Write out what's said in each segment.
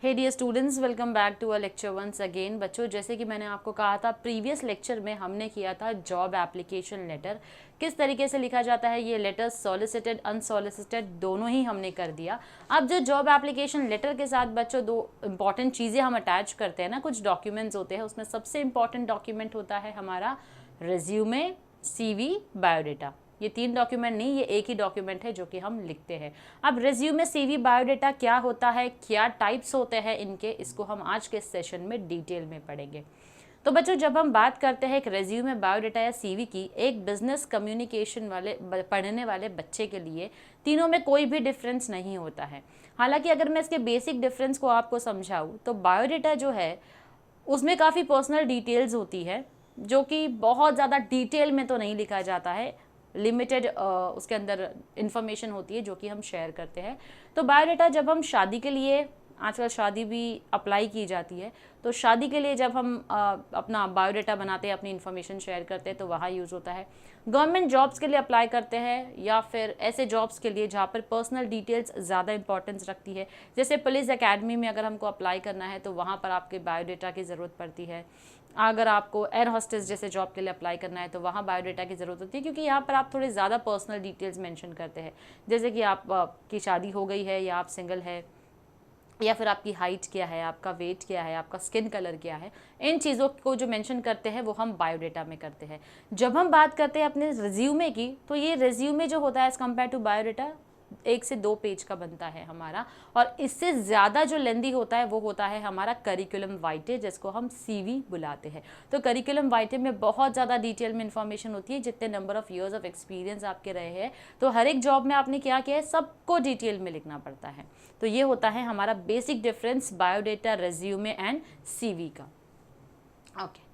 Hey dear students, welcome back to a lecture once again. बच्चों, जैसे कि मैंने आपको कहा था प्रीवियस लेक्चर में हमने किया था जॉब एप्लीकेशन लेटर किस तरीके से लिखा जाता है। ये लेटर सॉलिसिटेड अनसॉलिसिटेड दोनों ही हमने कर दिया। अब जो जॉब एप्लीकेशन लेटर के साथ बच्चों दो इंपॉर्टेंट चीज़ें हम अटैच करते हैं ना, कुछ डॉक्यूमेंट्स होते हैं, उसमें सबसे इंपॉर्टेंट डॉक्यूमेंट होता है हमारा रिज्यूमे, CV, बायोडेटा। ये तीन डॉक्यूमेंट नहीं, ये एक ही डॉक्यूमेंट है जो कि हम लिखते हैं। अब रिज्यूमे, CV, बायोडेटा क्या होता है, क्या टाइप्स होते हैं इनके, इसको हम आज के सेशन में डिटेल में पढ़ेंगे। तो बच्चों, जब हम बात करते हैं एक रिज्यूमे, बायोडेटा या CV की, एक बिजनेस कम्युनिकेशन वाले पढ़ने वाले बच्चे के लिए तीनों में कोई भी डिफरेंस नहीं होता है। हालांकि अगर मैं इसके बेसिक डिफरेंस को आपको समझाऊँ तो बायोडेटा जो है उसमें काफ़ी पर्सनल डिटेल्स होती है, जो कि बहुत ज़्यादा डिटेल में तो नहीं लिखा जाता है, लिमिटेड उसके अंदर इंफॉर्मेशन होती है जो कि हम शेयर करते हैं। तो बायोडाटा जब हम शादी के लिए, आजकल शादी भी अप्लाई की जाती है, तो शादी के लिए जब हम अपना बायोडाटा बनाते हैं, अपनी इन्फॉर्मेशन शेयर करते हैं, तो वहाँ यूज़ होता है। गवर्नमेंट जॉब्स के लिए अप्लाई करते हैं या फिर ऐसे जॉब्स के लिए जहाँ पर पर्सनल डिटेल्स ज़्यादा इंपॉर्टेंस रखती है, जैसे पुलिस एकेडमी में अगर हमको अप्लाई करना है तो वहाँ पर आपके बायोडाटा की ज़रूरत पड़ती है। अगर आपको एयर होस्टेस जैसे जॉब के लिए अप्लाई करना है तो वहाँ बायोडाटा की ज़रूरत होती है, क्योंकि यहाँ पर आप थोड़े ज़्यादा पर्सनल डिटेल्स मेंशन करते हैं, जैसे कि आप की शादी हो गई है या आप सिंगल है, या फिर आपकी हाइट क्या है, आपका वेट क्या है, आपका स्किन कलर क्या है। इन चीज़ों को जो मेंशन करते हैं वो हम बायोडाटा में करते हैं। जब हम बात करते हैं अपने रिज्यूमे की, तो ये रिज्यूमे जो होता है एज़ कम्पेयर टू बायोडाटा 1 से 2 पेज का बनता है हमारा, और इससे ज़्यादा जो लेंदी होता है वो होता है हमारा करिकुलम वाइटे, जिसको हम CV बुलाते हैं। तो करिकुलम वाइटे में बहुत ज़्यादा डिटेल में इंफॉर्मेशन होती है, जितने number of years of experience आपके रहे हैं, तो हर एक जॉब में आपने क्या किया है सबको डिटेल में लिखना पड़ता है। तो ये होता है हमारा basic difference biodata, resume and CV का। ओके,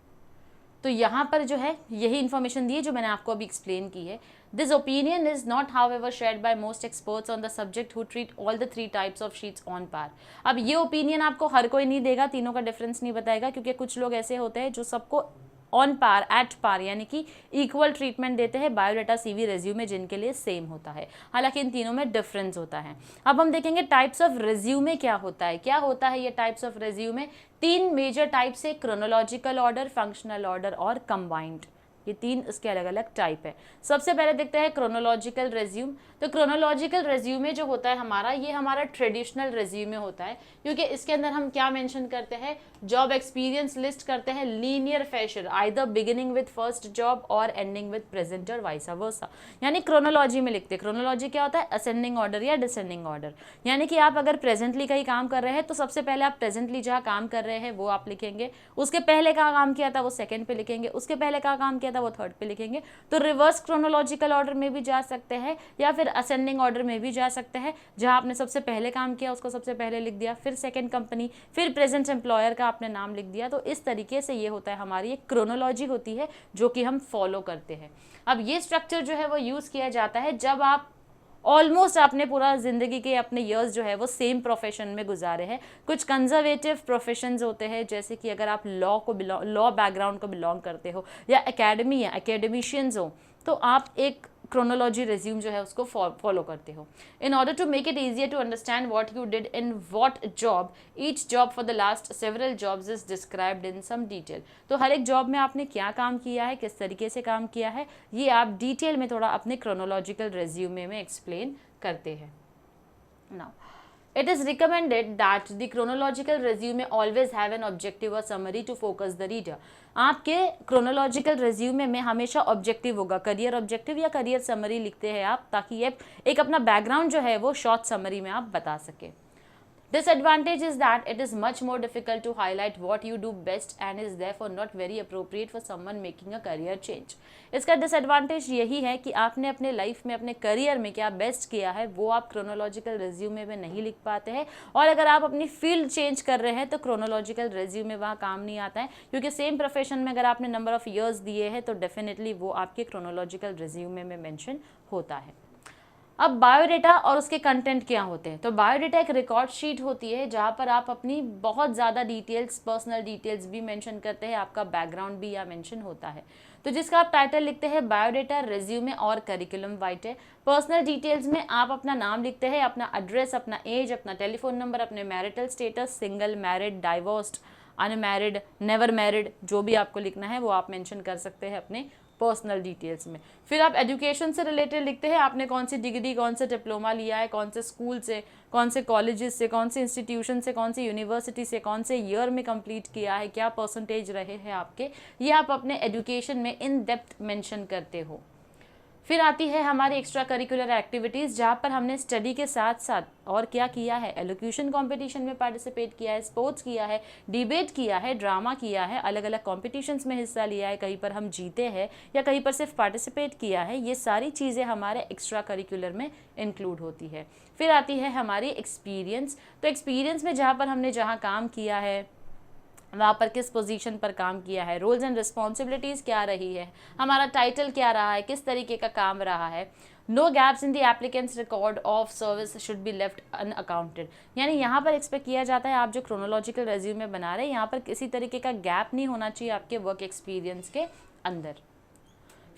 तो यहाँ पर जो है यही इन्फॉर्मेशन दी है जो मैंने आपको अभी एक्सप्लेन की है। This opinion is not however shared by most experts on the subject who treat all the 3 types of sheets on par. अब ये ओपिनियन आपको हर कोई नहीं देगा, तीनों का डिफरेंस नहीं बताएगा, क्योंकि कुछ लोग ऐसे होते हैं जो सबको ऑन पार, एट पार, यानी कि इक्वल ट्रीटमेंट देते हैं बायोडाटा, CV, रिज्यूमे, जिनके लिए सेम होता है। हालांकि इन तीनों में डिफरेंस होता है। अब हम देखेंगे टाइप्स ऑफ रिज्यूमे क्या होता है। क्या होता है ये types of resume? 3 major types है, क्रोनोलॉजिकल ऑर्डर, फंक्शनल ऑर्डर और कंबाइंड। ये 3 इसके अलग अलग टाइप है। सबसे पहले देखते हैं क्रोनोलॉजिकल रिज्यूम। तो क्रोनोलॉजिकल रिज्यूमे जो होता है हमारा, ये हमारा ट्रेडिशनल रिज्यूमे होता है, क्योंकि इसके अंदर हम क्या मेंशन करते हैं, जॉब एक्सपीरियंस लिस्ट करते हैं linear fashion, either beginning with first job और एंडिंग विद प्रेजेंट और वाइस वर्सा, यानी क्रोनोलॉजी में लिखते हैं। क्रोनोलॉजी क्या होता है? असेंडिंग ऑर्डर या डिसेंडिंग ऑर्डर, यानी कि आप अगर प्रेजेंटली कहीं काम कर रहे हैं तो सबसे पहले आप प्रेजेंटली जहाँ काम कर रहे हैं वो आप लिखेंगे, उसके पहले कहाँ काम किया था वो सेकंड पे लिखेंगे, उसके पहले कहाँ काम किया था वो थर्ड पे लिखेंगे। तो रिवर्स क्रोनोलॉजिकल ऑर्डर में भी जा सकते हैं या फिर असेंडिंग ऑर्डर में भी जा सकते हैं, जहां आपने सबसे पहले काम किया उसको सबसे पहले लिख दिया, फिर सेकंड कंपनी, फिर प्रेजेंट एम्प्लॉयर का आपने नाम लिख दिया। तो इस तरीके से ये होता है, हमारी एक क्रोनोलॉजी होती है जो कि हम फॉलो करते हैं। अब ये स्ट्रक्चर जो है वो यूज किया जाता है जब आप ऑलमोस्ट आपने पूरा जिंदगी के अपने ईयर्स जो है वो सेम प्रोफेशन में गुजारे हैं। कुछ कंजर्वेटिव प्रोफेशंस होते हैं, जैसे कि अगर आप लॉ बैकग्राउंड को बिलोंग करते हो या एकेडमी या एकेडमिशियंस हो, तो आप एक क्रोनोलॉजी रिज्यूम जो है उसको फॉलो करते हो। In order to make it easier to understand what you did in what job, each job for the last several jobs is described in some detail. तो हर एक जॉब में आपने क्या काम किया है, किस तरीके से काम किया है, ये आप डिटेल में थोड़ा अपने क्रोनोलॉजिकल रिज्यूमे में एक्सप्लेन करते हैं। Now it is recommended that the chronological resume always have an objective or summary to focus the reader। आपके chronological resume में हमेशा ऑब्जेक्टिव होगा, करियर ऑब्जेक्टिव या करियर समरी लिखते हैं आप, ताकि ये एक अपना बैकग्राउंड जो है वो शॉर्ट समरी में आप बता सके। Disadvantage is that it is much more difficult to highlight what you do best and is therefore not very appropriate for someone making a career change। इसका डिसएडवांटेज यही है कि आपने अपने लाइफ में, अपने करियर में क्या बेस्ट किया है वो आप क्रोनोलॉजिकल रिज्यूमे में नहीं लिख पाते हैं, और अगर आप अपनी फील्ड चेंज कर रहे हैं तो क्रोनोलॉजिकल रिज्यूमे वहाँ काम नहीं आता है, क्योंकि सेम प्रोफेशन में अगर आपने नंबर ऑफ ईयर्स दिए हैं तो डेफिनेटली वो आपके क्रोनोलॉजिकल रिज्यूमे में मेंशन होता है। अब बायोडेटा और उसके कंटेंट क्या होते हैं? तो बायोडेटा एक रिकॉर्ड शीट होती है जहाँ पर आप अपनी बहुत ज़्यादा डिटेल्स, पर्सनल डिटेल्स भी मेंशन करते हैं, आपका बैकग्राउंड भी यहाँ मेंशन होता है। तो जिसका आप टाइटल लिखते हैं बायोडेटा, रेज्यूमे और करिकुलम वाइटे। पर्सनल डिटेल्स में आप अपना नाम लिखते हैं, अपना एड्रेस, अपना एज, अपना टेलीफोन नंबर, अपने marital status, single, married, divorced, unmarried, never married, जो भी आपको लिखना है वो आप मेंशन कर सकते हैं अपने पर्सनल डिटेल्स में। फिर आप एजुकेशन से रिलेटेड लिखते हैं, आपने कौन सी डिग्री, कौन सा डिप्लोमा लिया है, कौन से स्कूल से, कौन से कॉलेजेस से, कौन से इंस्टीट्यूशन से, कौन सी यूनिवर्सिटी से, कौन से ईयर में कंप्लीट किया है, क्या परसेंटेज रहे हैं आपके, ये आप अपने एजुकेशन में इन डेप्थ मेंशन करते हो। फिर आती है हमारी एक्स्ट्रा करिकुलर एक्टिविटीज़, जहाँ पर हमने स्टडी के साथ साथ और क्या किया है, एलोक्यूशन कंपटीशन में पार्टिसिपेट किया है, स्पोर्ट्स किया है, डिबेट किया है, ड्रामा किया है, अलग अलग कॉम्पिटिशन्स में हिस्सा लिया है, कहीं पर हम जीते हैं या कहीं पर सिर्फ पार्टिसिपेट किया है, ये सारी चीज़ें हमारे एक्स्ट्रा करिकुलर में इंक्लूड होती है। फिर आती है हमारी एक्सपीरियंस। तो एक्सपीरियंस में जहाँ पर हमने जहाँ काम किया है, वहाँ पर किस पोजीशन पर काम किया है, रोल्स एंड रिस्पॉन्सिबिलिटीज़ क्या रही है, हमारा टाइटल क्या रहा है, किस तरीके का काम रहा है। No gaps in the applicant's record of service should be left unaccounted. यानी यहाँ पर एक्सपेक्ट किया जाता है, आप जो क्रोनोलॉजिकल रेज्यूमे बना रहे हैं, यहाँ पर किसी तरीके का गैप नहीं होना चाहिए आपके वर्क एक्सपीरियंस के अंदर।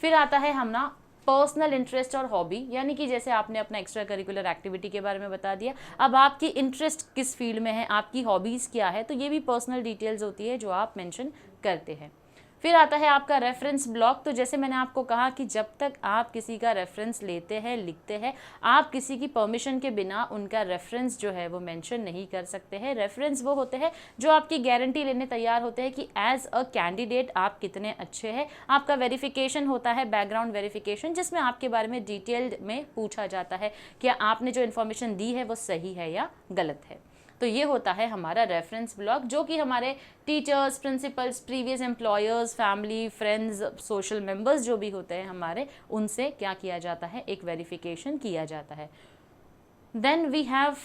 फिर आता है हमारा पर्सनल इंटरेस्ट और हॉबी, यानी कि जैसे आपने अपना एक्स्ट्रा करिकुलर एक्टिविटी के बारे में बता दिया, अब आपकी इंटरेस्ट किस फील्ड में है, आपकी हॉबीज़ क्या है, तो ये भी पर्सनल डिटेल्स होती है जो आप मेंशन करते हैं। फिर आता है आपका रेफरेंस ब्लॉक। तो जैसे मैंने आपको कहा कि जब तक आप किसी का रेफरेंस लेते हैं, लिखते हैं, आप किसी की परमिशन के बिना उनका रेफरेंस जो है वो मेंशन नहीं कर सकते हैं। रेफरेंस वो होते हैं जो आपकी गारंटी लेने तैयार होते हैं कि एज अ कैंडिडेट आप कितने अच्छे हैं। आपका वेरिफिकेशन होता है, बैकग्राउंड वेरिफिकेशन, जिसमें आपके बारे में डिटेल्ड में पूछा जाता है कि आपने जो इन्फॉर्मेशन दी है वो सही है या गलत है। तो ये होता है हमारा रेफरेंस ब्लॉक, जो कि हमारे teachers, principles, previous employers, family, friends, social members जो भी होते हैं हमारे, उनसे क्या किया जाता है, एक वेरिफिकेशन किया जाता है। Then we have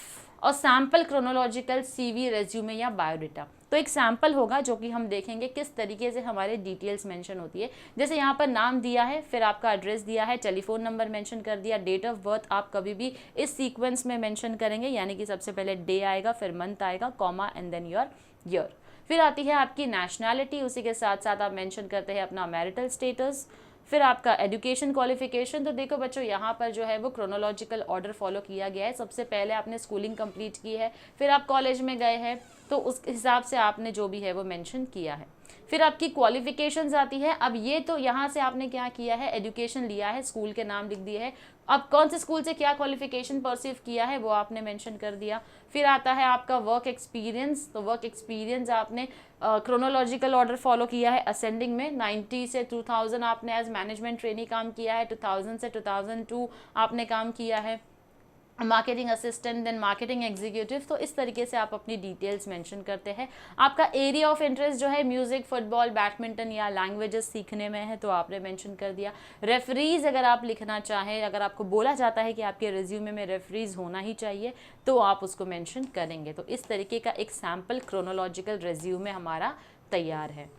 a sample chronological CV, resume या बायोडेटा। तो एक सैम्पल होगा जो कि हम देखेंगे किस तरीके से हमारे डिटेल्स मेंशन होती है। जैसे यहाँ पर नाम दिया है, फिर आपका एड्रेस दिया है, टेलीफोन नंबर मेंशन कर दिया, डेट ऑफ बर्थ आप कभी भी इस सीक्वेंस में मेंशन करेंगे, यानी कि सबसे पहले डे आएगा, फिर मंथ आएगा, comma and then your year. फिर आती है आपकी नेशनैलिटी, उसी के साथ साथ आप मेंशन करते हैं अपना मैरिटल स्टेटस। फिर आपका एजुकेशन क्वालिफिकेशन। तो देखो बच्चों, यहाँ पर जो है वो क्रोनोलॉजिकल ऑर्डर फॉलो किया गया है। सबसे पहले आपने स्कूलिंग कंप्लीट की है, फिर आप कॉलेज में गए हैं, तो उस हिसाब से आपने जो भी है वो मेंशन किया है। फिर आपकी क्वालिफिकेशंस आती है। अब ये तो यहाँ से आपने क्या किया है, एजुकेशन लिया है, स्कूल के नाम लिख दिए है, अब कौन से स्कूल से क्या क्वालिफिकेशन परसीव किया है वो आपने मेंशन कर दिया। फिर आता है आपका वर्क एक्सपीरियंस। तो वर्क एक्सपीरियंस आपने क्रोनोलॉजिकल ऑर्डर फॉलो किया है, असेंडिंग में 90 से 2000 आपने एज मैनेजमेंट ट्रेनी काम किया है, 2000 से 2002 आपने काम किया है marketing assistant, then marketing executive. तो इस तरीके से आप अपनी डिटेल्स मेंशन करते हैं। आपका एरिया ऑफ इंटरेस्ट जो है म्यूजिक, फुटबॉल, बैडमिंटन या लैंग्वेजेस सीखने में है, तो आपने मेंशन कर दिया। रेफरीज अगर आप लिखना चाहें, अगर आपको बोला जाता है कि आपके रिज्यूमे में रेफरीज होना ही चाहिए, तो आप उसको मेंशन करेंगे। तो इस तरीके का एक सैम्पल क्रोनोलॉजिकल रिज्यूमे हमारा तैयार है।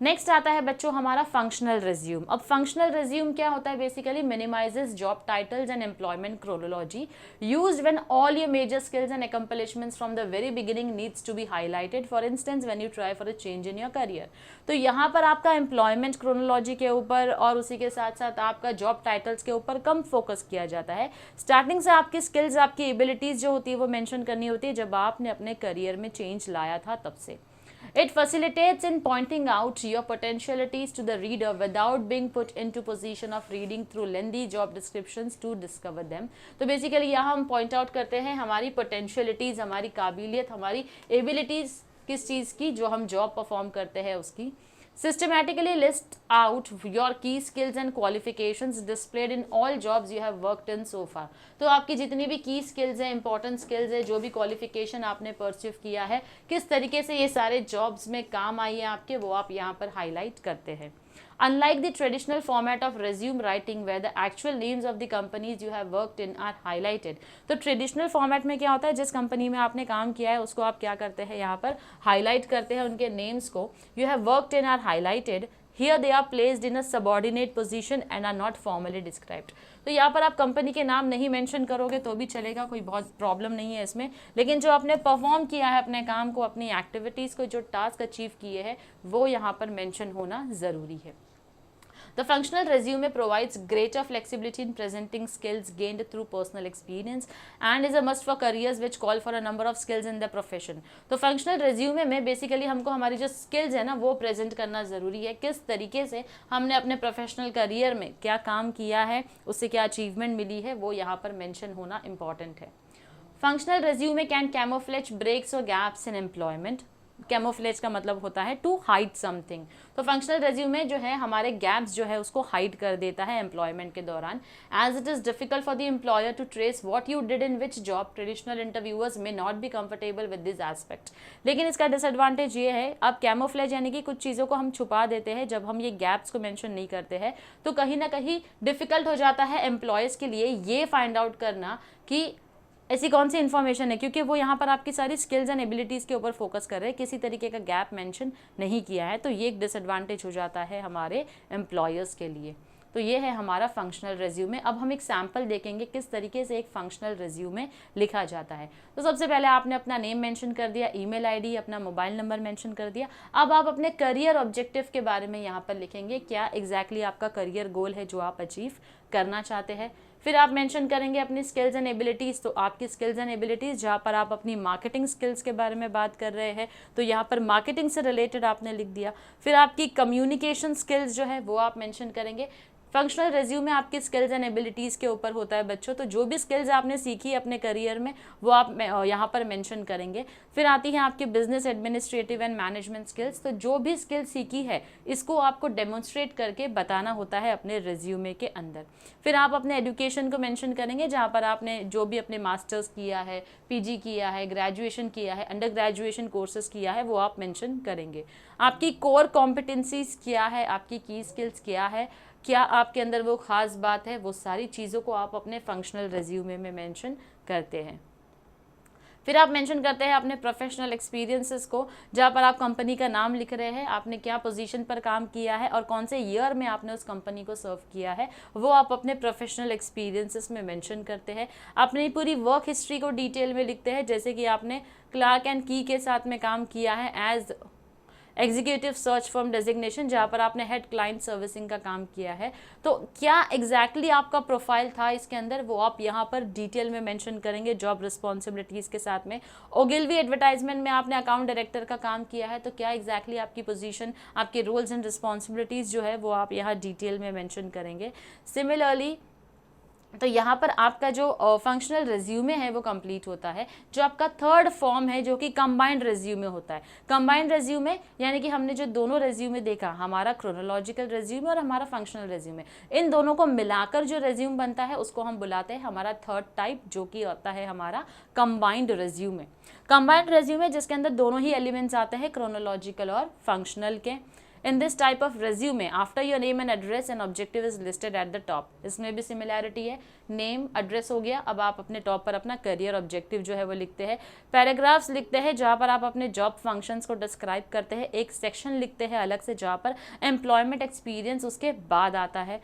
नेक्स्ट आता है बच्चों हमारा फंक्शनल रिज्यूम। अब फंक्शनल रिज्यूम क्या होता है, basically minimises job titles and employment chronology used when all your major skills and accomplishments from the very beginning needs to be highlighted, for instance when you try for a change in your career. तो यहाँ पर आपका employment chronology के ऊपर और उसी के साथ साथ आपका जॉब टाइटल्स के ऊपर कम फोकस किया जाता है। स्टार्टिंग से आपकी स्किल्स, आपकी एबिलिटीज जो होती है वो मेंशन करनी होती है, जब आपने अपने करियर में चेंज लाया था तब से। It facilitates in pointing out your potentialities to the reader without being put into position of reading through lengthy job descriptions to discover them. तो बेसिकली यहाँ हम पॉइंट आउट करते हैं हमारी पोटेंशियलिटीज़, हमारी काबिलियत, हमारी एबिलिटीज़ किस चीज़ की, जो हम जॉब परफॉर्म करते हैं उसकी। Systematically list out your key skills and qualifications displayed in all jobs you have worked in so far. तो आपकी जितनी भी की स्किल्स हैं, इंपॉर्टेंट स्किल्स है, जो भी क्वालिफिकेशन आपने परस्यू किया है, किस तरीके से ये सारे जॉब्स में काम आई है आपके, वो आप यहाँ पर हाईलाइट करते हैं। Unlike the traditional format of resume writing where the actual names of the companies you have worked in are highlighted, तो ट्रेडिशनल फॉर्मेट में क्या होता है, जिस कंपनी में आपने काम किया है उसको आप क्या करते हैं, यहाँ पर हाईलाइट करते हैं, उनके नेम्स को। You have worked in are highlighted, here they are placed in a subordinate position and are not formally described। तो यहाँ पर आप कंपनी के नाम नहीं मेंशन करोगे तो भी चलेगा, कोई बहुत प्रॉब्लम नहीं है इसमें, लेकिन जो आपने परफॉर्म किया है अपने काम को, अपनी एक्टिविटीज़ को, जो टास्क अचीव किए हैं वो यहाँ पर मेंशन होना ज़रूरी है। The functional resume provides greater flexibility in presenting skills gained through personal experience and is a must for careers which call for a number of skills in their profession. तो functional resume में basically हमको हमारी जो skills है ना वो present करना ज़रूरी है, किस तरीके से हमने अपने प्रोफेशनल करियर में क्या काम किया है, उससे क्या अचीवमेंट मिली है, वो यहाँ पर मेंशन होना इंपॉर्टेंट है। Functional resume can camouflage breaks और गैप्स इन एम्प्लॉयमेंट। कैमोफ्लेज का मतलब होता है टू हाइड समथिंग। तो फंक्शनल रेज्यूमे जो है हमारे गैप्स जो है उसको हाइड कर देता है एम्प्लॉयमेंट के दौरान। As it is difficult for the employer to trace what you did in which job, traditional interviewers may not be comfortable with this aspect. लेकिन इसका डिसएडवांटेज ये है, अब कैमोफ्लेज यानी कि कुछ चीज़ों को हम छुपा देते हैं, जब हम ये गैप्स को मेंशन नहीं करते हैं तो कहीं ना कहीं डिफिकल्ट हो जाता है एम्प्लॉयज़ के लिए ये फाइंड आउट करना कि ऐसी कौन सी इन्फॉर्मेशन है, क्योंकि वो यहाँ पर आपकी सारी स्किल्स एंड एबिलिटीज़ के ऊपर फोकस कर रहे हैं, किसी तरीके का गैप मेंशन नहीं किया है, तो ये एक डिसएडवांटेज हो जाता है हमारे एम्प्लॉयर्स के लिए। तो ये है हमारा फंक्शनल रेज्यूमे। अब हम एक सैम्पल देखेंगे किस तरीके से एक फंक्शनल रेज्यूमे लिखा जाता है। तो सबसे पहले आपने अपना नेम मेंशन कर दिया, ईमेल आईडी, अपना मोबाइल नंबर मेंशन कर दिया। अब आप अपने करियर ऑब्जेक्टिव के बारे में यहाँ पर लिखेंगे, क्या एग्जैक्टली आपका करियर गोल है जो आप अचीव करना चाहते हैं। फिर आप मेंशन करेंगे अपनी स्किल्स एंड एबिलिटीज़, तो आपकी स्किल्स एंड एबिलिटीज़ जहाँ पर आप अपनी मार्केटिंग स्किल्स के बारे में बात कर रहे हैं तो यहाँ पर मार्केटिंग से रिलेटेड आपने लिख दिया। फिर आपकी कम्युनिकेशन स्किल्स जो है वो आप मेंशन करेंगे। फंक्शनल रेज्यूमे आपकी स्किल्स एंड एबिलिटीज़ के ऊपर होता है बच्चों, तो जो भी स्किल्स आपने सीखी अपने करियर में वो आप यहाँ पर मेंशन करेंगे। फिर आती है आपकी business administrative and management skills, तो जो भी स्किल सीखी है इसको आपको डेमोन्स्ट्रेट करके बताना होता है अपने रेज्यूमे के अंदर। फिर आप अपने एजुकेशन को मेंशन करेंगे, जहाँ पर आपने जो भी अपने मास्टर्स किया है, पीजी किया है, ग्रेजुएशन किया है, अंडर ग्रेजुएशन कोर्सेज किया है, वो आप मेंशन करेंगे। आपकी कोर कॉम्पिटेंसीज क्या है, आपकी की स्किल्स क्या है, क्या आपके अंदर वो ख़ास बात है, वो सारी चीज़ों को आप अपने फंक्शनल रेज्यूमे में मेंशन करते हैं। फिर आप मेंशन करते हैं अपने प्रोफेशनल एक्सपीरियंसेस को, जहाँ पर आप कंपनी का नाम लिख रहे हैं, आपने क्या पोजीशन पर काम किया है और कौन से ईयर में आपने उस कंपनी को सर्व किया है, वो आप अपने प्रोफेशनल एक्सपीरियंसेस में मेंशन करते हैं। अपनी पूरी वर्क हिस्ट्री को डिटेल में लिखते हैं, जैसे कि आपने क्लार्क एंड की के साथ में काम किया है as executive search firm designation, जहाँ पर आपने हेड क्लाइंट सर्विसिंग का काम किया है, तो क्या एग्जैक्टली आपका प्रोफाइल था इसके अंदर वो आप यहाँ पर डिटेल में मेंशन करेंगे जॉब रिस्पॉन्सिबिलिटीज़ के साथ में। ओगिलवी एडवर्टाइजमेंट में आपने अकाउंट डायरेक्टर का काम किया है, तो क्या एग्जैक्टली आपकी पोजीशन, आपके रोल्स एंड रिस्पॉन्सिबिलिटीज़ जो है वो आप यहाँ डिटेल में मेंशन करेंगे। सिमिलरली तो यहाँ पर आपका जो फंक्शनल रेज्यूमे है वो कंप्लीट होता है। जो आपका थर्ड फॉर्म है जो कि कंबाइंड रेज्यूमे होता है। कंबाइंड रेज्यूमे यानी कि हमने जो दोनों रेज्यूमे देखा, हमारा क्रोनोलॉजिकल रेज्यूमे और हमारा फंक्शनल रेज्यूमे, इन दोनों को मिलाकर जो रेज्यूम बनता है उसको हम बुलाते हैं हमारा थर्ड टाइप, जो कि होता है हमारा कंबाइंड रेज्यूमे। कंबाइंड रेज्यूमे जिसके अंदर दोनों ही एलिमेंट्स आते हैं, क्रोनोलॉजिकल और फंक्शनल के। In this type of resume, after your name and address, an objective is listed at the top. इसमें भी सिमिलैरिटी है, नेम एड्रेस हो गया, अब आप अपने टॉप पर अपना करियर ऑब्जेक्टिव जो है वो लिखते हैं। पैराग्राफ्स लिखते हैं जहाँ पर आप अपने जॉब फंक्शंस को डिस्क्राइब करते हैं। एक सेक्शन लिखते हैं अलग से जहाँ पर एम्प्लॉयमेंट एक्सपीरियंस उसके बाद आता है।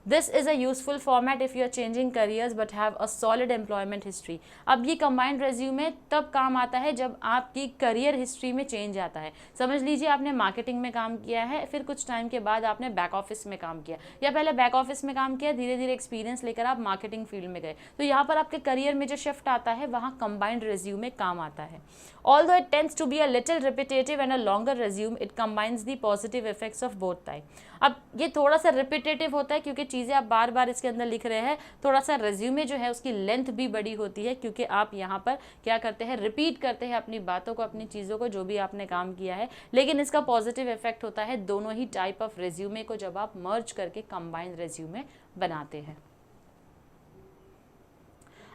This is a useful format if you are changing careers but have a solid employment history. अब ये combined resume तब काम आता है जब आपकी करियर हिस्ट्री में चेंज आता है। समझ लीजिए आपने मार्केटिंग में काम किया है, फिर कुछ टाइम के बाद आपने बैक ऑफिस में काम किया, या पहले बैक ऑफिस में काम किया, धीरे धीरे एक्सपीरियंस लेकर आप मार्केटिंग फील्ड में गए, तो यहाँ पर आपके करियर में जो शिफ्ट आता है वहाँ combined resume काम आता है। Although it tends to be a little repetitive and a longer resume, it combines the positive effects of both types. अब ये थोड़ा सा रिपीटेटिव होता है क्योंकि चीज़ें आप बार बार इसके अंदर लिख रहे हैं। थोड़ा सा रेज्यूमे जो है उसकी लेंथ भी बड़ी होती है क्योंकि आप यहाँ पर क्या करते हैं, रिपीट करते हैं अपनी बातों को, अपनी चीज़ों को, जो भी आपने काम किया है। लेकिन इसका पॉजिटिव इफेक्ट होता है दोनों ही टाइप ऑफ रेज्यूमे को जब आप मर्ज करके कंबाइंड रेज्यूमे बनाते हैं।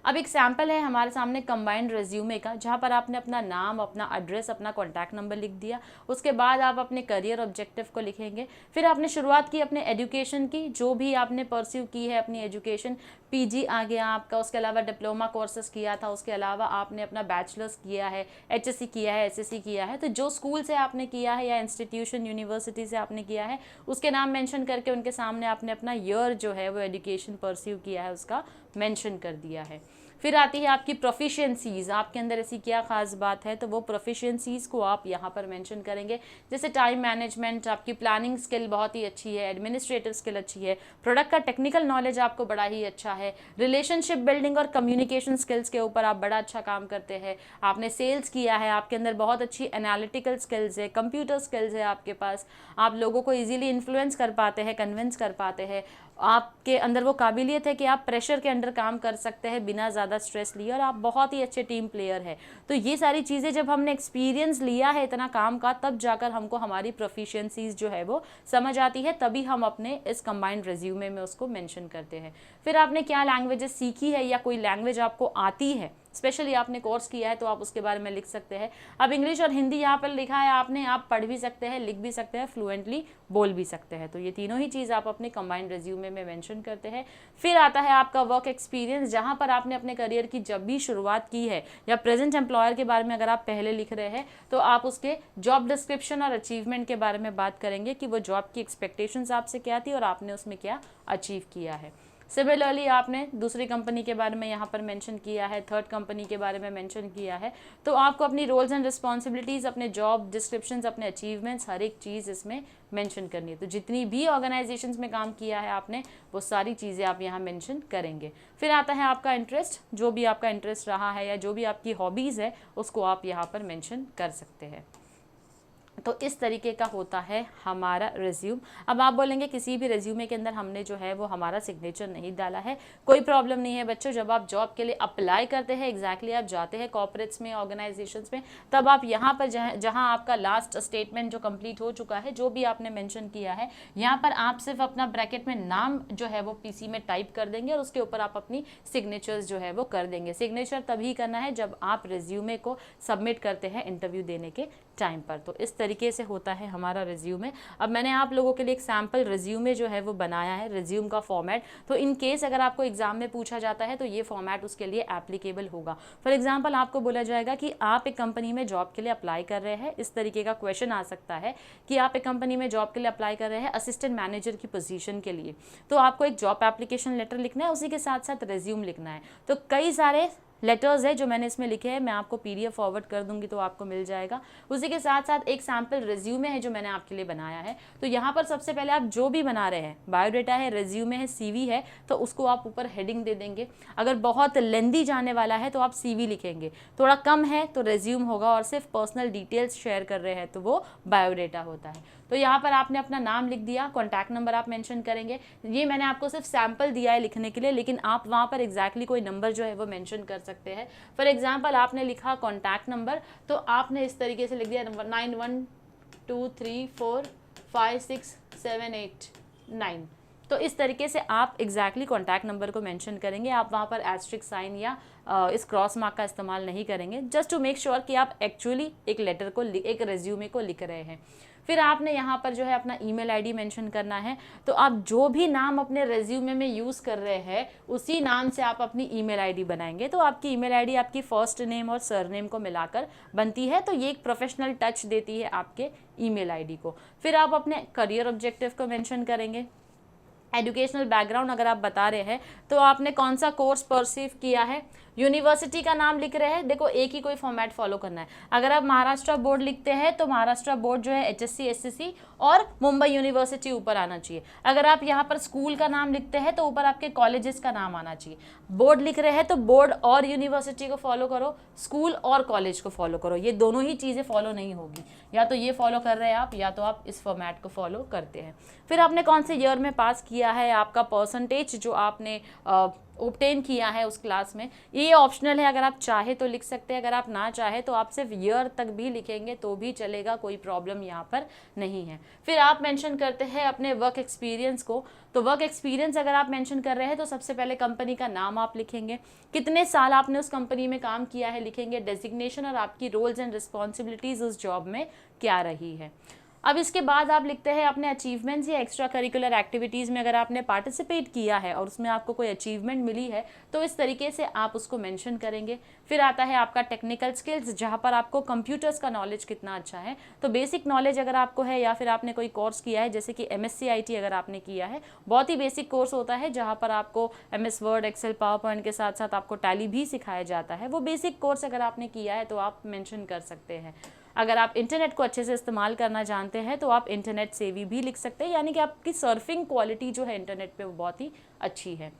अब एक सैम्पल है हमारे सामने कंबाइंड रेज्यूमे का, जहाँ पर आपने अपना नाम, अपना एड्रेस, अपना कॉन्टैक्ट नंबर लिख दिया। उसके बाद आप अपने करियर ऑब्जेक्टिव को लिखेंगे। फिर आपने शुरुआत की अपने एजुकेशन की, जो भी आपने परस्यू की है अपनी एजुकेशन, पीजी आ गया आपका, उसके अलावा डिप्लोमा कोर्सेज किया था, उसके अलावा आपने अपना बैचलर्स किया है, एचएससी किया है, एसएससी किया है, तो जो स्कूल से आपने किया है या इंस्टीट्यूशन यूनिवर्सिटी से आपने किया है उसके नाम मेंशन करके उनके सामने आपने अपना ईयर जो है वो एजुकेशन परस्यू किया है उसका मेंशन कर दिया है। फिर आती है आपकी प्रोफिशिएंसीज, आपके अंदर ऐसी क्या खास बात है, तो वो प्रोफिशिएंसीज को आप यहाँ पर मेंशन करेंगे। जैसे टाइम मैनेजमेंट, आपकी प्लानिंग स्किल बहुत ही अच्छी है, एडमिनिस्ट्रेटिव स्किल अच्छी है, प्रोडक्ट का टेक्निकल नॉलेज आपको बड़ा ही अच्छा है, रिलेशनशिप बिल्डिंग और कम्युनिकेशन स्किल्स के ऊपर आप बड़ा अच्छा काम करते हैं, आपने सेल्स किया है, आपके अंदर बहुत अच्छी एनालिटिकल स्किल्स है, कंप्यूटर स्किल्स है आपके पास, आप लोगों को ईजिली इन्फ्लुएंस कर पाते हैं, कन्विंस कर पाते हैं, आपके अंदर वो काबिलियत है कि आप प्रेशर के अंडर काम कर सकते हैं बिना ज़्यादा स्ट्रेस लिए, और आप बहुत ही अच्छे टीम प्लेयर है। तो ये सारी चीज़ें जब हमने एक्सपीरियंस लिया है इतना काम का, तब जाकर हमको हमारी प्रोफिशिएंसीज जो है वो समझ आती है, तभी हम अपने इस कंबाइंड रिज्यूमे में उसको मेंशन करते हैं। फिर आपने क्या लैंग्वेजेस सीखी है या कोई लैंग्वेज आपको आती है, स्पेशली आपने कोर्स किया है तो आप उसके बारे में लिख सकते हैं। अब इंग्लिश और हिंदी यहाँ पर लिखा है आपने, आप पढ़ भी सकते हैं, लिख भी सकते हैं, फ्लुएंटली बोल भी सकते हैं, तो ये तीनों ही चीज़ आप अपने कंबाइंड रिज्यूमे में मेंशन करते हैं। फिर आता है आपका वर्क एक्सपीरियंस, जहाँ पर आपने अपने करियर की जब भी शुरुआत की है या प्रेजेंट एम्प्लॉयर के बारे में अगर आप पहले लिख रहे हैं तो आप उसके जॉब डिस्क्रिप्शन और अचीवमेंट के बारे में बात करेंगे कि वो जॉब की एक्सपेक्टेशंस आपसे क्या थी और आपने उसमें क्या अचीव किया है। सिमिलरली आपने दूसरी कंपनी के बारे में यहाँ पर मेंशन किया है, थर्ड कंपनी के बारे में मेंशन किया है, तो आपको अपनी रोल्स एंड रिस्पॉन्सिबिलिटीज़, अपने जॉब डिस्क्रिप्शंस, अपने अचीवमेंट्स, हर एक चीज़ इसमें मेंशन करनी है। तो जितनी भी ऑर्गेनाइजेशंस में काम किया है आपने, वो सारी चीज़ें आप यहाँ मेंशन करेंगे। फिर आता है आपका इंटरेस्ट, जो भी आपका इंटरेस्ट रहा है या जो भी आपकी हॉबीज़ है उसको आप यहाँ पर मेंशन कर सकते हैं। तो इस तरीके का होता है हमारा रिज्यूम। अब आप बोलेंगे किसी भी रिज्यूमे के अंदर हमने जो है वो हमारा सिग्नेचर नहीं डाला है, कोई प्रॉब्लम नहीं है बच्चों। जब आप जॉब के लिए अप्लाई करते हैं, एग्जैक्टली आप जाते हैं कॉर्पोरेट्स में, ऑर्गेनाइजेशंस में, तब आप यहाँ पर जहाँ आपका लास्ट स्टेटमेंट जो कंप्लीट हो चुका है, जो भी आपने मेंशन किया है, यहाँ पर आप सिर्फ अपना ब्रैकेट में नाम जो है वो पीसी में टाइप कर देंगे और उसके ऊपर आप अपनी सिग्नेचर्स जो है वो कर देंगे। सिग्नेचर तभी करना है जब आप रिज्यूमे को सबमिट करते हैं इंटरव्यू देने के टाइम पर। तो इस तरीके से होता है हमारा रिज्यूमे। अब मैंने आप लोगों के लिए एक सैम्पल रिज्यूमे जो है वो बनाया है, रिज्यूम का फॉर्मेट। तो इन केस अगर आपको एग्जाम में पूछा जाता है तो ये फॉर्मेट उसके लिए एप्लीकेबल होगा। फॉर एग्जांपल आपको बोला जाएगा कि आप एक कंपनी में जॉब के लिए अप्लाई कर रहे हैं, इस तरीके का क्वेश्चन आ सकता है कि आप एक कंपनी में जॉब के लिए अप्लाई कर रहे हैं असिस्टेंट मैनेजर की पोजीशन के लिए, तो आपको एक जॉब एप्लीकेशन लेटर लिखना है, उसी के साथ साथ रिज्यूम लिखना है। तो कई सारे लेटर्स है जो मैंने इसमें लिखे हैं, मैं आपको पीडीएफ फॉरवर्ड कर दूंगी तो आपको मिल जाएगा। उसी के साथ साथ एक सैम्पल रिज्यूमे है जो मैंने आपके लिए बनाया है। तो यहाँ पर सबसे पहले आप जो भी बना रहे हैं, बायोडाटा है, रिज्यूमे है, सीवी है, तो उसको आप ऊपर हेडिंग दे देंगे। अगर बहुत लेंदी जाने वाला है तो आप सीवी लिखेंगे, थोड़ा कम है तो रिज्यूम होगा, और सिर्फ पर्सनल डिटेल्स शेयर कर रहे हैं तो वो बायोडाटा होता है। तो यहाँ पर आपने अपना नाम लिख दिया, कॉन्टैक्ट नंबर आप मेंशन करेंगे। ये मैंने आपको सिर्फ सैम्पल दिया है लिखने के लिए, लेकिन आप वहाँ पर एग्जैक्टली कोई नंबर जो है वो मेंशन कर सकते हैं। फॉर एग्जांपल आपने लिखा कॉन्टैक्ट नंबर, तो आपने इस तरीके से लिख दिया 9123456789। तो इस तरीके से आप एग्जैक्टली कॉन्टैक्ट नंबर को मेंशन करेंगे। आप वहाँ पर एस्ट्रिक साइन या इस क्रॉस मार्क का इस्तेमाल नहीं करेंगे, जस्ट टू मेक श्योर कि आप एक्चुअली एक लेटर को, एक रेज्यूमे को लिख रहे हैं। फिर आपने यहाँ पर जो है अपना ईमेल आईडी मेंशन करना है। तो आप जो भी नाम अपने रेज्यूमे में यूज़ कर रहे हैं उसी नाम से आप अपनी ईमेल आईडी बनाएंगे। तो आपकी ईमेल आईडी आपकी फर्स्ट नेम और सरनेम को मिलाकर बनती है, तो ये एक प्रोफेशनल टच देती है आपके ईमेल आईडी को। फिर आप अपने करियर ऑब्जेक्टिव को मेंशन करेंगे। एजुकेशनल बैकग्राउंड अगर आप बता रहे हैं तो आपने कौन सा कोर्स परसीव किया है, यूनिवर्सिटी का नाम लिख रहे हैं, देखो एक ही कोई फॉर्मेट फॉलो करना है। अगर आप महाराष्ट्र बोर्ड लिखते हैं तो महाराष्ट्र बोर्ड जो है एचएससी, एसएससी और मुंबई यूनिवर्सिटी ऊपर आना चाहिए। अगर आप यहाँ पर स्कूल का नाम लिखते हैं तो ऊपर आपके कॉलेजेस का नाम आना चाहिए। बोर्ड लिख रहे हैं तो बोर्ड और यूनिवर्सिटी को फॉलो करो, स्कूल और कॉलेज को फॉलो करो। ये दोनों ही चीज़ें फॉलो नहीं होगी, या तो ये फॉलो कर रहे हैं आप, या तो आप इस फॉर्मेट को फॉलो करते हैं। फिर आपने कौन से ईयर में पास किया है, आपका परसेंटेज जो आपने ऑब्टेन किया है उस क्लास में। ये ऑप्शनल है, अगर आप चाहे तो लिख सकते हैं, अगर आप ना चाहे तो आप सिर्फ ईयर तक भी लिखेंगे तो भी चलेगा, कोई प्रॉब्लम यहाँ पर नहीं है। फिर आप मेंशन करते हैं अपने वर्क एक्सपीरियंस को। तो वर्क एक्सपीरियंस अगर आप मेंशन कर रहे हैं तो सबसे पहले कंपनी का नाम आप लिखेंगे, कितने साल आपने उस कंपनी में काम किया है लिखेंगे, डेजिग्नेशन और आपकी रोल्स एंड रिस्पॉन्सिबिलिटीज़ उस जॉब में क्या रही है। अब इसके बाद आप लिखते हैं अपने अचीवमेंट्स या एक्स्ट्रा करिकुलर एक्टिविटीज़ में अगर आपने पार्टिसिपेट किया है और उसमें आपको कोई अचीवमेंट मिली है तो इस तरीके से आप उसको मेंशन करेंगे। फिर आता है आपका टेक्निकल स्किल्स, जहाँ पर आपको कंप्यूटर्स का नॉलेज कितना अच्छा है। तो बेसिक नॉलेज अगर आपको है या फिर आपने कोई कोर्स किया है, जैसे कि MSc IT अगर आपने किया है, बहुत ही बेसिक कोर्स होता है जहाँ पर आपको MS Word, Excel, PowerPoint के साथ साथ आपको टैली भी सिखाया जाता है। वो बेसिक कोर्स अगर आपने किया है तो आप मेंशन कर सकते हैं। अगर आप इंटरनेट को अच्छे से इस्तेमाल करना जानते हैं तो आप इंटरनेट सेवी भी लिख सकते हैं, यानी कि आपकी सर्फिंग क्वालिटी जो है इंटरनेट पे वो बहुत ही अच्छी है।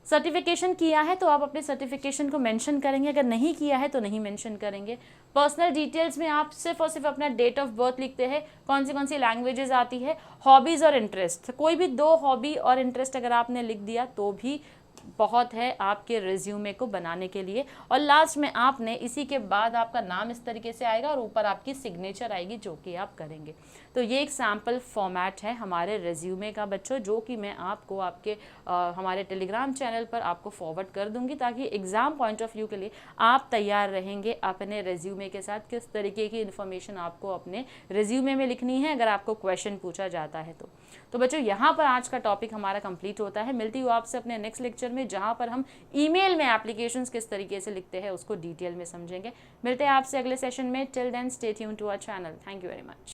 सर्टिफिकेशन किया है तो आप अपने सर्टिफिकेशन को मेंशन करेंगे, अगर नहीं किया है तो नहीं मेंशन करेंगे। पर्सनल डिटेल्स में आप सिर्फ और सिर्फ अपना डेट ऑफ बर्थ लिखते हैं, कौन सी लैंग्वेजेस आती है, हॉबीज़ और इंटरेस्ट, कोई भी 2 हॉबी और इंटरेस्ट अगर आपने लिख दिया तो भी बहुत है आपके रिज्यूमे को बनाने के लिए। और लास्ट में आपने इसी के बाद आपका नाम इस तरीके से आएगा और ऊपर आपकी सिग्नेचर आएगी जो कि आप करेंगे। तो ये एक सैम्पल फॉर्मेट है हमारे रिज्यूमे का बच्चों, जो कि मैं आपको आपके हमारे टेलीग्राम चैनल पर आपको फॉरवर्ड कर दूंगी, ताकि एग्ज़ाम पॉइंट ऑफ व्यू के लिए आप तैयार रहेंगे अपने रिज्यूमे के साथ, किस तरीके की इन्फॉर्मेशन आपको अपने रिज्यूमे में लिखनी है अगर आपको क्वेश्चन पूछा जाता है तो बच्चों यहाँ पर आज का टॉपिक हमारा कंप्लीट होता है। मिलती हूँ आपसे अपने नेक्स्ट लेक्चर में, जहाँ पर हम ईमेल में एप्लीकेशंस किस तरीके से लिखते हैं उसको डिटेल में समझेंगे। मिलते हैं आपसे अगले सेशन में। Till then stay tuned to our channel. Thank you very much.